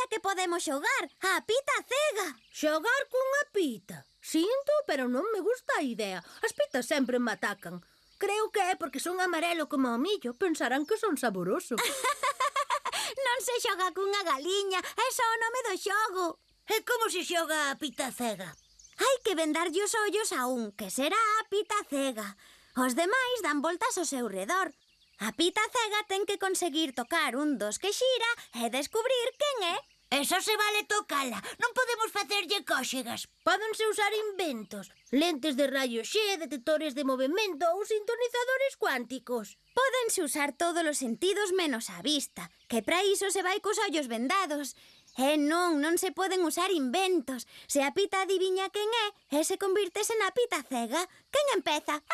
a que podemos xogar, a pita cega. Xogar cunha pita? Sinto, pero non me gusta a idea. As pitas sempre me atacan. Creo que é porque son amarelo como o millo. Pensarán que son saboroso. Non se xoga cunha galiña, é só o nome do xogo. E como se xoga a pita cega? Hai que vendarlle os ollos a un, que será a pita cega. Os demais dan voltas ao seu redor. A pita cega ten que conseguir tocar un dos que xira e descubrir quen é. Eso se vale tocala. Non podemos facerlle cóxegas. Pódense usar inventos. Lentes de rayo X, detectores de movimento ou sintonizadores cuánticos. Pódense usar todos os sentidos menos a vista, que para iso se vai cos ollos vendados. E non se poden usar inventos. Se a pita adiviña quen é, se convirtese na pita cega. Quen empeza?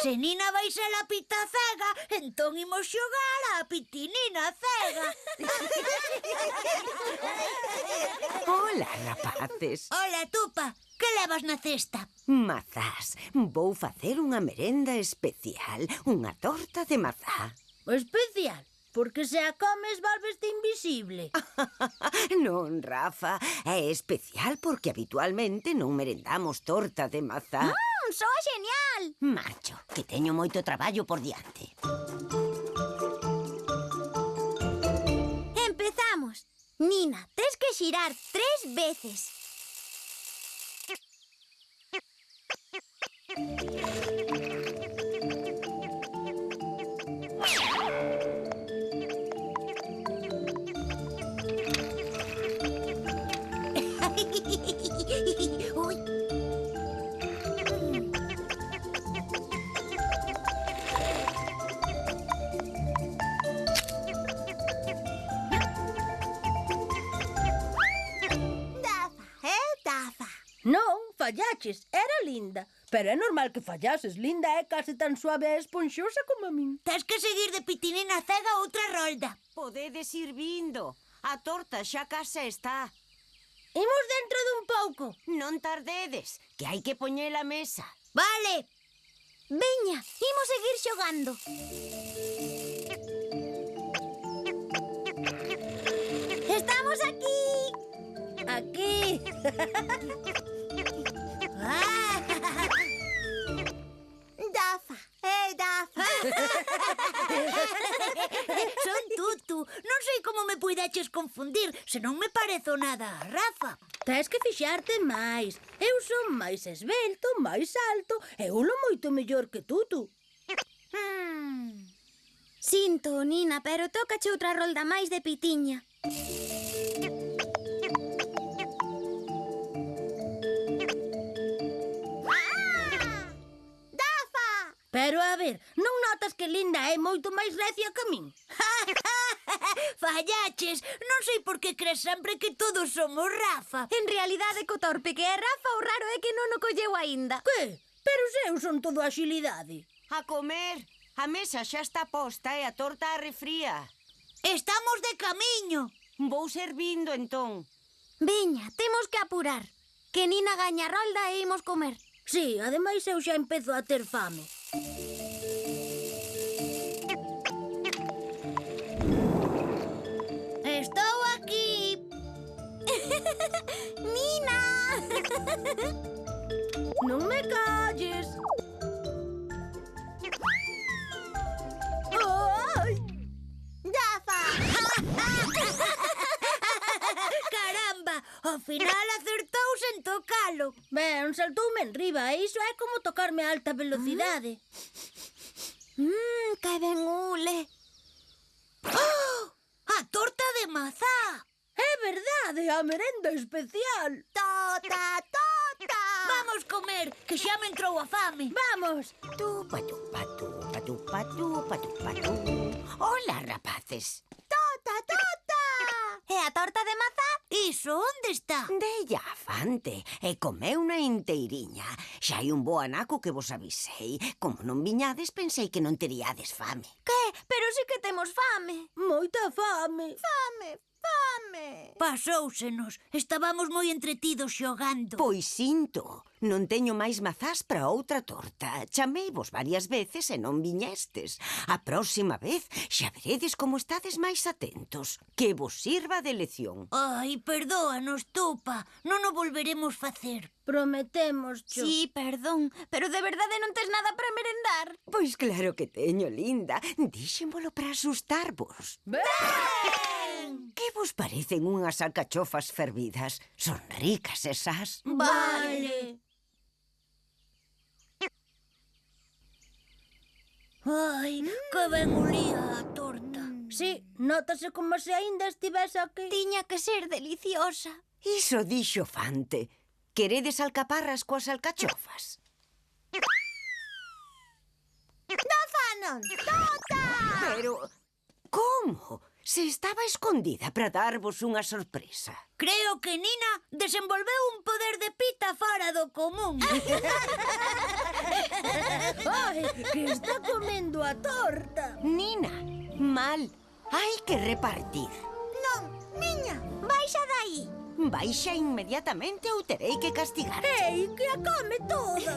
Se Nina vai ser a pita cega, entón imos xogar a pitinina cega. Ola, rapaces. Ola, Tupa, que levas na cesta? Mazás. Vou facer unha merenda especial. Unha torta de mazá. Especial, porque se a comes volveste invisible. Non, Rafa, é especial porque habitualmente non merendamos torta de mazá. Soa genial! Marcho, que teño moito traballo por diante. Empezamos. Nina, tes que xirar 3 veces. Ui. Dafa. Non, fallaches, era linda. Pero é normal que fallases, linda é case tan suave e esponxosa como a min. Tes que seguir de pitinina cega outra rolda. Podedes ir vindo. A torta xa case está. Imos dentro dun pouco. Non tardedes, que hai que poñer a mesa. Vale. Veña, imos seguir xogando. Estamos aquí. Aquí. Dafa, Dafa. Son Tutu. Non sei como me puidaches confundir, se non me parezo nada a Rafa. Tes que fixarte máis. Eu son máis esbelto, máis alto e uno moito mellor que Tutu. Sinto, Nina, pero tócache outra rolda máis de pitiña. Dafa! Pero a ver, non notas que Linda é moito máis recia que min? Fallaches. Non sei por que crees sempre que todos somos Rafa. En realidade, co torpe que é Rafa, o raro é que non o colleu aínda. Que? Pero se eu son todo axilidade. A comer. A mesa xa está posta e a torta arrefría. Estamos de camiño. Vou servindo entón. Veña, temos que apurar. Que Nina gaña a rolda e imos comer. Sí, ademais eu xa empezo a ter fame. Estou aquí. Nina! Non me calles. Ai! Dafa! Caramba, ao final acertou sen tocalo. Ben, saltoume enriba e iso é como tocarme a alta velocidade. Que ben ule. ¡Oh! A torta de mazá. É verdade, a merenda especial. Tota! Vamos comer, que xa me entrou a fame. Vamos. Tupa, tupa, tupa, tupa, tupa, tupa, tu. Hola, rapaces. Tota! E a torta de mazá? Iso onde está? Della afante e comeu unha inteiriña. Xa hai un bo anaco que vos avisei. Como non viñades, pensei que non teríades fame. Que? Pero sí que temos fame. Moita fame. Fame! fame. Pasóusenos. Estábamos moi entretidos xogando. Pois sinto, non teño máis mazás para outra torta. Chameivos varias veces e non viñestes. A próxima vez xa veredes como estades máis atentos. Que vos sirva de lección. Ai, perdóanos, Tupa. Non o volveremos facer. Prometemos, cho. Sí, perdón, pero de verdade non tes nada para merendar. Pois claro que teño, linda. Díxenvolo para asustarvos. Que vos parecen unhas alcachofas fervidas? Son ricas esas. Vale. Ai, que ben olía a torta. Sí, nótase como se aínda estivese aquí. Tiña que ser deliciosa. Iso dixo Fante. Queredes alcaparras coas alcachofas? Fanon, tota! Pero, como? Se estaba escondida para darvos unha sorpresa. Creo que Nina desenvolveu un poder de pita fora do común. Ai, que está comendo a torta. Nina, mal. Hai que repartir. Non, miña, baixa dai. Baixa inmediatamente ou terei que castigar. Ei, que a come toda.